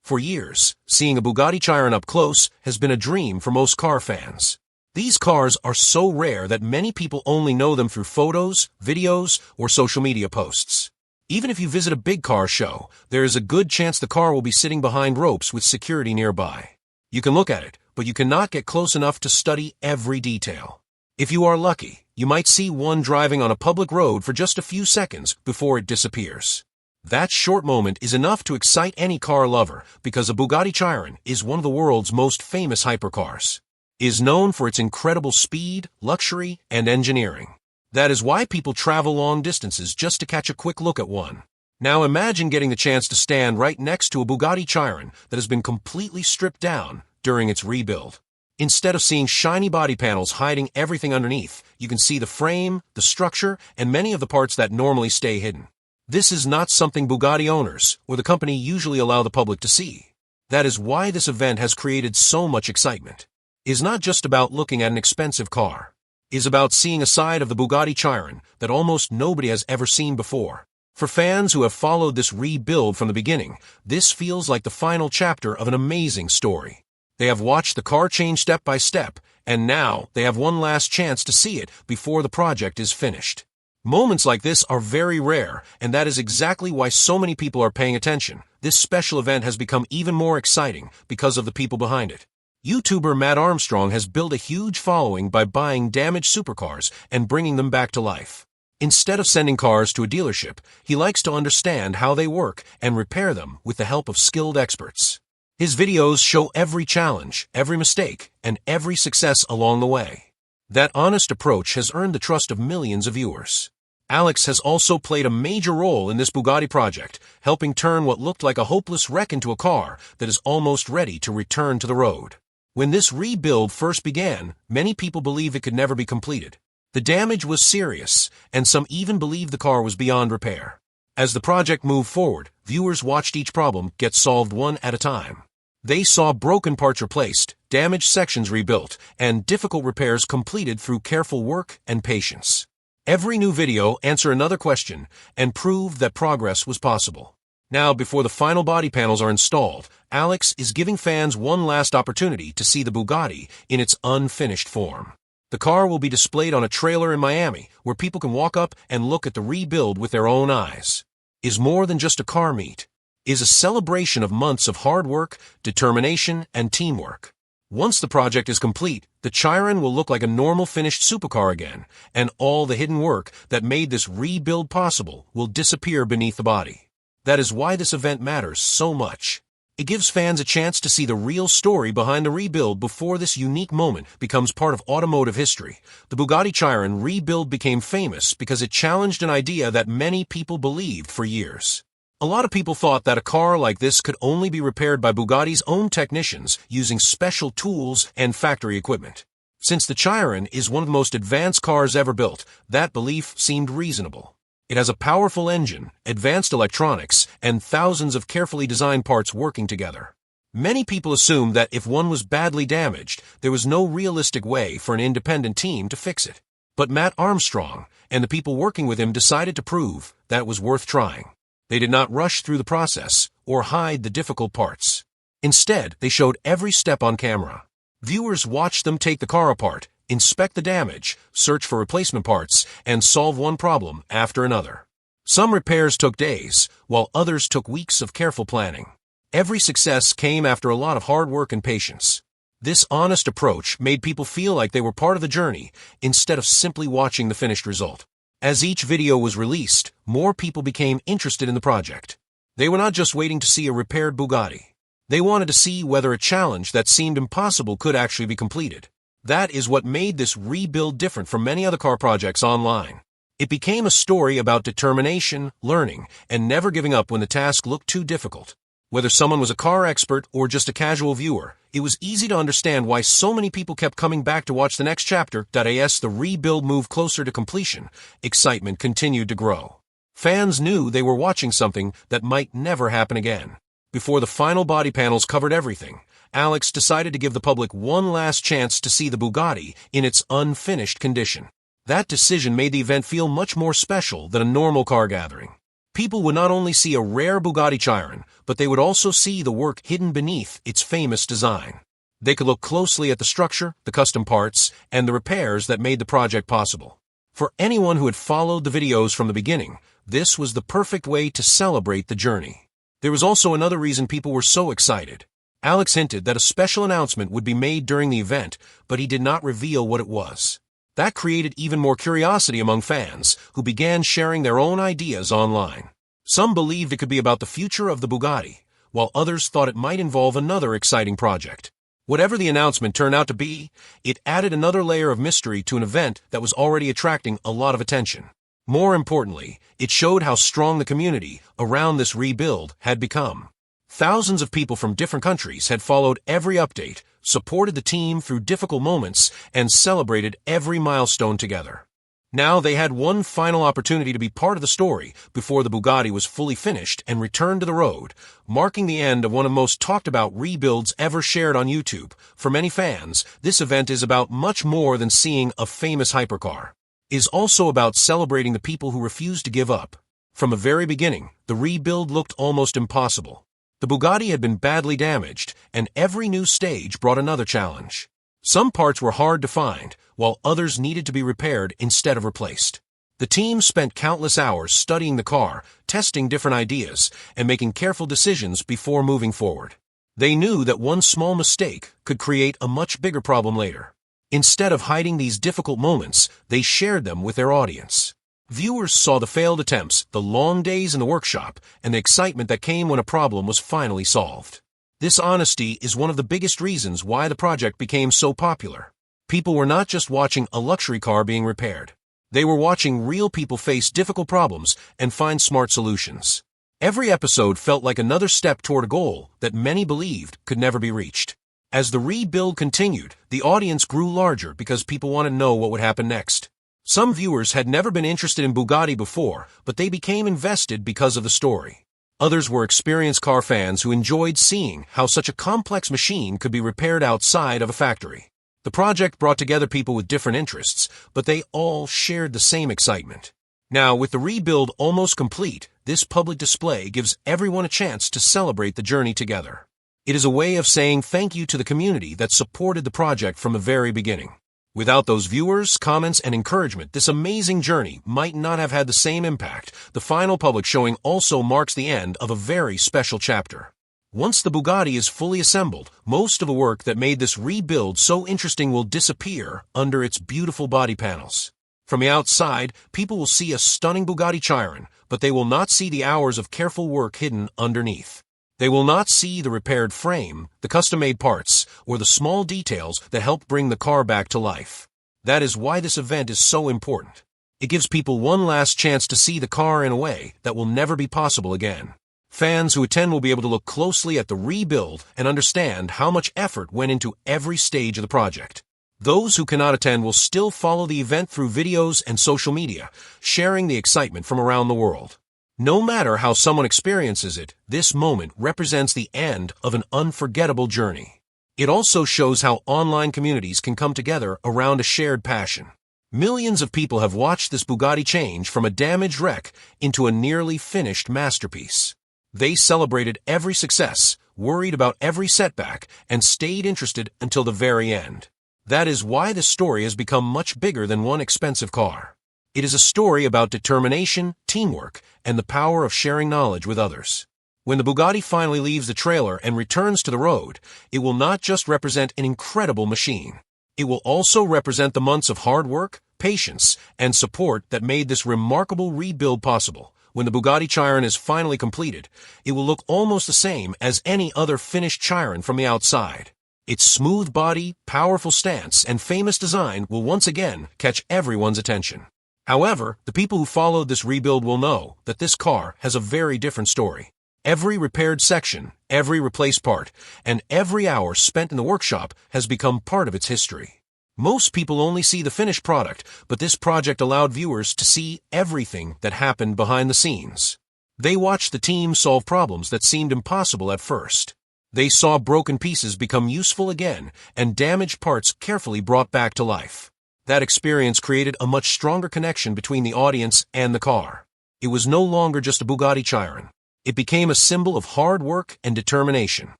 For years, seeing a Bugatti Chiron up close has been a dream for most car fans. These cars are so rare that many people only know them through photos, videos, or social media posts. Even if you visit a big car show, there is a good chance the car will be sitting behind ropes with security nearby. You can look at it, but you cannot get close enough to study every detail. If you are lucky, you might see one driving on a public road for just a few seconds before it disappears. That short moment is enough to excite any car lover because a Bugatti Chiron is one of the world's most famous hypercars. It is known for its incredible speed, luxury, and engineering. That is why people travel long distances just to catch a quick look at one. Now imagine getting the chance to stand right next to a Bugatti Chiron that has been completely stripped down during its rebuild. Instead of seeing shiny body panels hiding everything underneath, you can see the frame, the structure, and many of the parts that normally stay hidden. This is not something Bugatti owners or the company usually allow the public to see. That is why this event has created so much excitement. It is not just about looking at an expensive car. It is about seeing a side of the Bugatti Chiron that almost nobody has ever seen before. For fans who have followed this rebuild from the beginning, this feels like the final chapter of an amazing story. They have watched the car change step by step, and now they have one last chance to see it before the project is finished. Moments like this are very rare, and that is exactly why so many people are paying attention. This special event has become even more exciting because of the people behind it. YouTuber Matt Armstrong has built a huge following by buying damaged supercars and bringing them back to life. Instead of sending cars to a dealership, he likes to understand how they work and repair them with the help of skilled experts. His videos show every challenge, every mistake, and every success along the way. That honest approach has earned the trust of millions of viewers. Alex has also played a major role in this Bugatti project, helping turn what looked like a hopeless wreck into a car that is almost ready to return to the road. When this rebuild first began, many people believed it could never be completed. The damage was serious, and some even believed the car was beyond repair. As the project moved forward, viewers watched each problem get solved one at a time. They saw broken parts replaced, damaged sections rebuilt, and difficult repairs completed through careful work and patience. Every new video answered another question and proved that progress was possible. Now, before the final body panels are installed, Alex is giving fans one last opportunity to see the Bugatti in its unfinished form. The car will be displayed on a trailer in Miami, where people can walk up and look at the rebuild with their own eyes. It is more than just a car meet. It is a celebration of months of hard work, determination, and teamwork. Once the project is complete, the Chiron will look like a normal finished supercar again, and all the hidden work that made this rebuild possible will disappear beneath the body. That is why this event matters so much. It gives fans a chance to see the real story behind the rebuild before this unique moment becomes part of automotive history. The Bugatti Chiron rebuild became famous because it challenged an idea that many people believed for years. A lot of people thought that a car like this could only be repaired by Bugatti's own technicians using special tools and factory equipment. Since the Chiron is one of the most advanced cars ever built, that belief seemed reasonable. It has a powerful engine, advanced electronics, and thousands of carefully designed parts working together. Many people assumed that if one was badly damaged, there was no realistic way for an independent team to fix it. But Matt Armstrong and the people working with him decided to prove that it was worth trying. They did not rush through the process or hide the difficult parts. Instead, they showed every step on camera. Viewers watched them take the car apart, inspect the damage, search for replacement parts, and solve one problem after another. Some repairs took days, while others took weeks of careful planning. Every success came after a lot of hard work and patience. This honest approach made people feel like they were part of the journey instead of simply watching the finished result. As each video was released, more people became interested in the project. They were not just waiting to see a repaired Bugatti. They wanted to see whether a challenge that seemed impossible could actually be completed. That is what made this rebuild different from many other car projects online. It became a story about determination, learning, and never giving up when the task looked too difficult. Whether someone was a car expert or just a casual viewer, it was easy to understand why so many people kept coming back to watch the next chapter. As the rebuild moved closer to completion, excitement continued to grow. Fans knew they were watching something that might never happen again. Before the final body panels covered everything, Alex decided to give the public one last chance to see the Bugatti in its unfinished condition. That decision made the event feel much more special than a normal car gathering. People would not only see a rare Bugatti Chiron, but they would also see the work hidden beneath its famous design. They could look closely at the structure, the custom parts, and the repairs that made the project possible. For anyone who had followed the videos from the beginning, this was the perfect way to celebrate the journey. There was also another reason people were so excited. Alex hinted that a special announcement would be made during the event, but he did not reveal what it was. That created even more curiosity among fans, who began sharing their own ideas online. Some believed it could be about the future of the Bugatti, while others thought it might involve another exciting project. Whatever the announcement turned out to be, it added another layer of mystery to an event that was already attracting a lot of attention. More importantly, it showed how strong the community around this rebuild had become. Thousands of people from different countries had followed every update, supported the team through difficult moments, and celebrated every milestone together. Now they had one final opportunity to be part of the story before the Bugatti was fully finished and returned to the road, marking the end of one of the most talked about rebuilds ever shared on YouTube. For many fans, this event is about much more than seeing a famous hypercar. It is also about celebrating the people who refused to give up. From the very beginning, the rebuild looked almost impossible. The Bugatti had been badly damaged, and every new stage brought another challenge. Some parts were hard to find, while others needed to be repaired instead of replaced. The team spent countless hours studying the car, testing different ideas, and making careful decisions before moving forward. They knew that one small mistake could create a much bigger problem later. Instead of hiding these difficult moments, they shared them with their audience. Viewers saw the failed attempts, the long days in the workshop, and the excitement that came when a problem was finally solved. This honesty is one of the biggest reasons why the project became so popular. People were not just watching a luxury car being repaired. They were watching real people face difficult problems and find smart solutions. Every episode felt like another step toward a goal that many believed could never be reached. As the rebuild continued, the audience grew larger because people wanted to know what would happen next. Some viewers had never been interested in Bugatti before, but they became invested because of the story. Others were experienced car fans who enjoyed seeing how such a complex machine could be repaired outside of a factory. The project brought together people with different interests, but they all shared the same excitement. Now, with the rebuild almost complete, this public display gives everyone a chance to celebrate the journey together. It is a way of saying thank you to the community that supported the project from the very beginning. Without those viewers, comments, and encouragement, this amazing journey might not have had the same impact. The final public showing also marks the end of a very special chapter. Once the Bugatti is fully assembled, most of the work that made this rebuild so interesting will disappear under its beautiful body panels. From the outside, people will see a stunning Bugatti Chiron, but they will not see the hours of careful work hidden underneath. They will not see the repaired frame, the custom-made parts, or the small details that help bring the car back to life. That is why this event is so important. It gives people one last chance to see the car in a way that will never be possible again. Fans who attend will be able to look closely at the rebuild and understand how much effort went into every stage of the project. Those who cannot attend will still follow the event through videos and social media, sharing the excitement from around the world. No matter how someone experiences it, this moment represents the end of an unforgettable journey. It also shows how online communities can come together around a shared passion. Millions of people have watched this Bugatti change from a damaged wreck into a nearly finished masterpiece. They celebrated every success, worried about every setback, and stayed interested until the very end. That is why this story has become much bigger than one expensive car. It is a story about determination, teamwork, and the power of sharing knowledge with others. When the Bugatti finally leaves the trailer and returns to the road, it will not just represent an incredible machine. It will also represent the months of hard work, patience, and support that made this remarkable rebuild possible. When the Bugatti Chiron is finally completed, it will look almost the same as any other finished Chiron from the outside. Its smooth body, powerful stance, and famous design will once again catch everyone's attention. However, the people who followed this rebuild will know that this car has a very different story. Every repaired section, every replaced part, and every hour spent in the workshop has become part of its history. Most people only see the finished product, but this project allowed viewers to see everything that happened behind the scenes. They watched the team solve problems that seemed impossible at first. They saw broken pieces become useful again and damaged parts carefully brought back to life. That experience created a much stronger connection between the audience and the car. It was no longer just a Bugatti Chiron. It became a symbol of hard work and determination.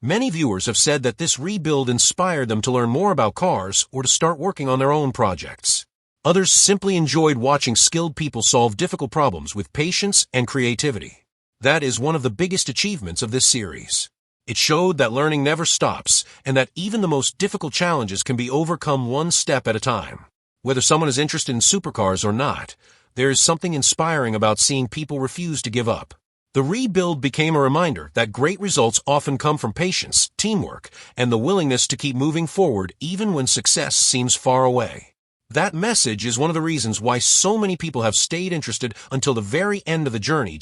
Many viewers have said that this rebuild inspired them to learn more about cars or to start working on their own projects. Others simply enjoyed watching skilled people solve difficult problems with patience and creativity. That is one of the biggest achievements of this series. It showed that learning never stops and that even the most difficult challenges can be overcome one step at a time. Whether someone is interested in supercars or not, there is something inspiring about seeing people refuse to give up. The rebuild became a reminder that great results often come from patience, teamwork, and the willingness to keep moving forward even when success seems far away. That message is one of the reasons why so many people have stayed interested until the very end of the journey.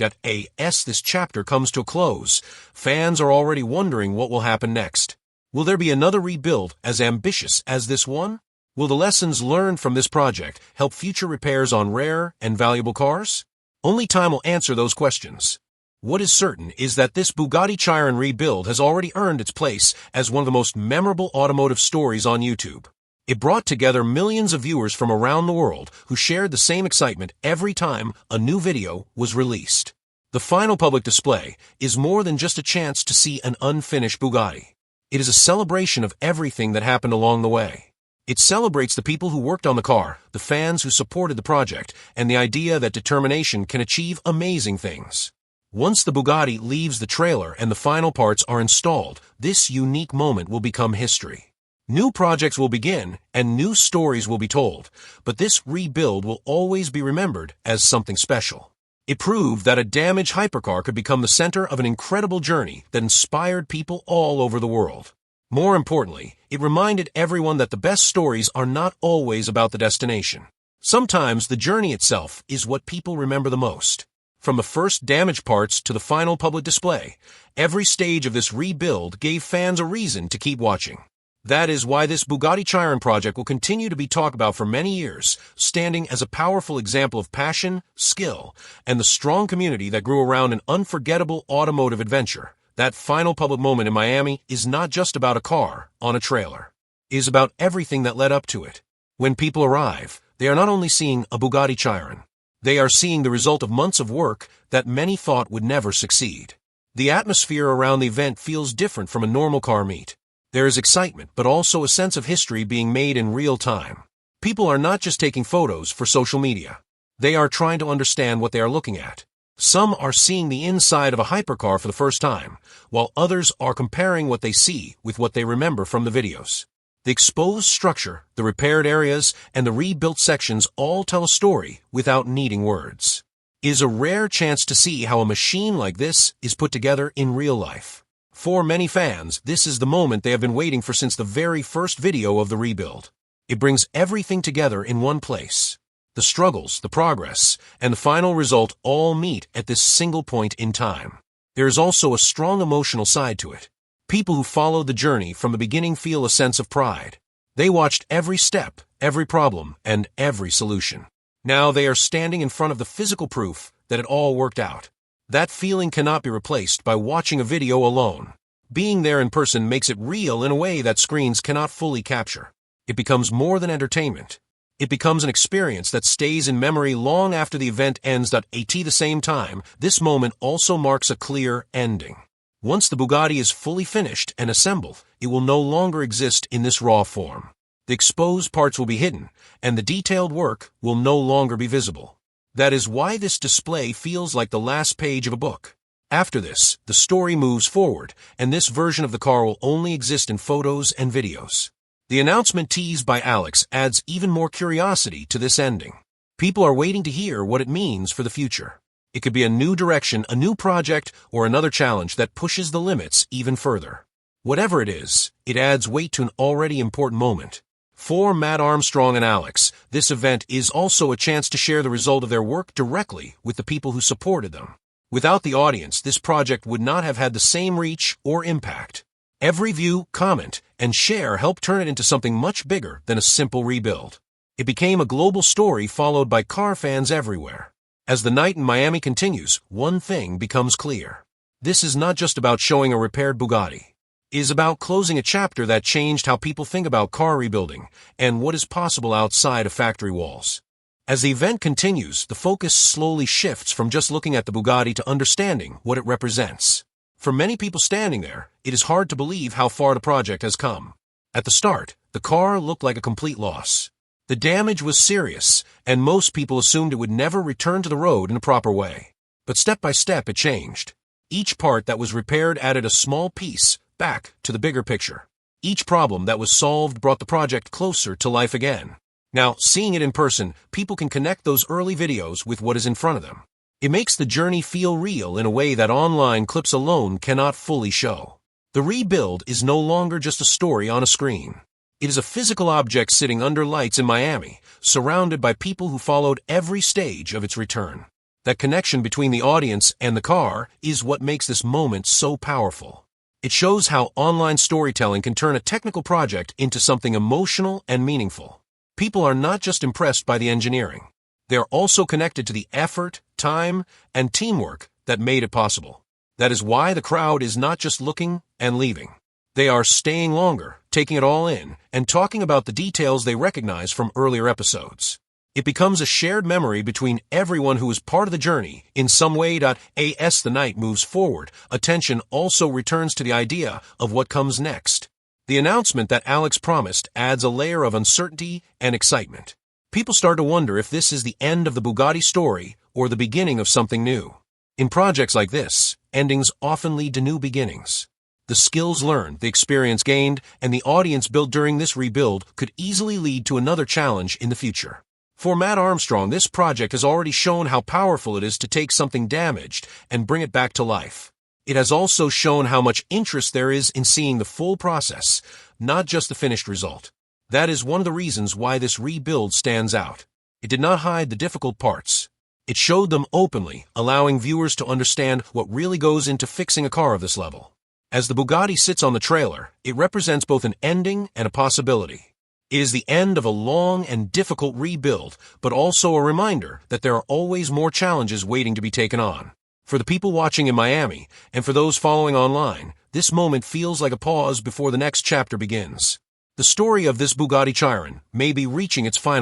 As this chapter comes to a close, fans are already wondering what will happen next. Will there be another rebuild as ambitious as this one? Will the lessons learned from this project help future repairs on rare and valuable cars? Only time will answer those questions. What is certain is that this Bugatti Chiron rebuild has already earned its place as one of the most memorable automotive stories on YouTube. It brought together millions of viewers from around the world who shared the same excitement every time a new video was released. The final public display is more than just a chance to see an unfinished Bugatti. It is a celebration of everything that happened along the way. It celebrates the people who worked on the car, the fans who supported the project, and the idea that determination can achieve amazing things. Once the Bugatti leaves the trailer and the final parts are installed, this unique moment will become history. New projects will begin and new stories will be told, but this rebuild will always be remembered as something special. It proved that a damaged hypercar could become the center of an incredible journey that inspired people all over the world. More importantly, it reminded everyone that the best stories are not always about the destination. Sometimes the journey itself is what people remember the most. From the first damaged parts to the final public display, every stage of this rebuild gave fans a reason to keep watching. That is why this Bugatti Chiron project will continue to be talked about for many years, standing as a powerful example of passion, skill, and the strong community that grew around an unforgettable automotive adventure. That final public moment in Miami is not just about a car on a trailer. It is about everything that led up to it. When people arrive, they are not only seeing a Bugatti Chiron, they are seeing the result of months of work that many thought would never succeed. The atmosphere around the event feels different from a normal car meet. There is excitement, but also a sense of history being made in real time. People are not just taking photos for social media. They are trying to understand what they are looking at. Some are seeing the inside of a hypercar for the first time, while others are comparing what they see with what they remember from the videos. The exposed structure, the repaired areas, and the rebuilt sections all tell a story without needing words. It is a rare chance to see how a machine like this is put together in real life. For many fans, this is the moment they have been waiting for since the very first video of the rebuild. It brings everything together in one place. The struggles, the progress, and the final result all meet at this single point in time. There is also a strong emotional side to it. People who followed the journey from the beginning feel a sense of pride. They watched every step, every problem, and every solution. Now they are standing in front of the physical proof that it all worked out. That feeling cannot be replaced by watching a video alone. Being there in person makes it real in a way that screens cannot fully capture. It becomes more than entertainment. It becomes an experience that stays in memory long after the event ends. At the same time, this moment also marks a clear ending. Once the Bugatti is fully finished and assembled, it will no longer exist in this raw form. The exposed parts will be hidden, and the detailed work will no longer be visible. That is why this display feels like the last page of a book. After this, the story moves forward, and this version of the car will only exist in photos and videos. The announcement teased by Alex adds even more curiosity to this ending. People are waiting to hear what it means for the future. It could be a new direction, a new project, or another challenge that pushes the limits even further. Whatever it is, it adds weight to an already important moment. For Armstrong and Alex, this event is also a chance to share the result of their work directly with the people who supported them. Without the audience, this project would not have had the same reach or impact. Every view, comment, and share helped turn it into something much bigger than a simple rebuild. It became a global story followed by car fans everywhere. As the night in Miami continues, one thing becomes clear. This is not just about showing a repaired Bugatti. It is about closing a chapter that changed how people think about car rebuilding and what is possible outside of factory walls. As the event continues, the focus slowly shifts from just looking at the Bugatti to understanding what it represents. For many people standing there, it is hard to believe how far the project has come. At the start, the car looked like a complete loss. The damage was serious, and most people assumed it would never return to the road in a proper way. But step by step it changed. Each part that was repaired added a small piece back to the bigger picture. Each problem that was solved brought the project closer to life again. Now, seeing it in person, people can connect those early videos with what is in front of them. It makes the journey feel real in a way that online clips alone cannot fully show. The rebuild is no longer just a story on a screen. It is a physical object sitting under lights in Miami, surrounded by people who followed every stage of its return. That connection between the audience and the car is what makes this moment so powerful. It shows how online storytelling can turn a technical project into something emotional and meaningful. People are not just impressed by the engineering. They are also connected to the effort, time, and teamwork that made it possible. That is why the crowd is not just looking and leaving. They are staying longer, taking it all in, and talking about the details they recognize from earlier episodes. It becomes a shared memory between everyone who is part of the journey in some way. As the night moves forward, attention also returns to the idea of what comes next. The announcement that Alex promised adds a layer of uncertainty and excitement. People start to wonder if this is the end of the Bugatti story or the beginning of something new. In projects like this, endings often lead to new beginnings. The skills learned, the experience gained, and the audience built during this rebuild could easily lead to another challenge in the future. For Matt Armstrong, this project has already shown how powerful it is to take something damaged and bring it back to life. It has also shown how much interest there is in seeing the full process, not just the finished result. That is one of the reasons why this rebuild stands out. It did not hide the difficult parts. It showed them openly, allowing viewers to understand what really goes into fixing a car of this level. As the Bugatti sits on the trailer, it represents both an ending and a possibility. It is the end of a long and difficult rebuild, but also a reminder that there are always more challenges waiting to be taken on. For the people watching in Miami, and for those following online, this moment feels like a pause before the next chapter begins. The story of this Bugatti Chiron may be reaching its final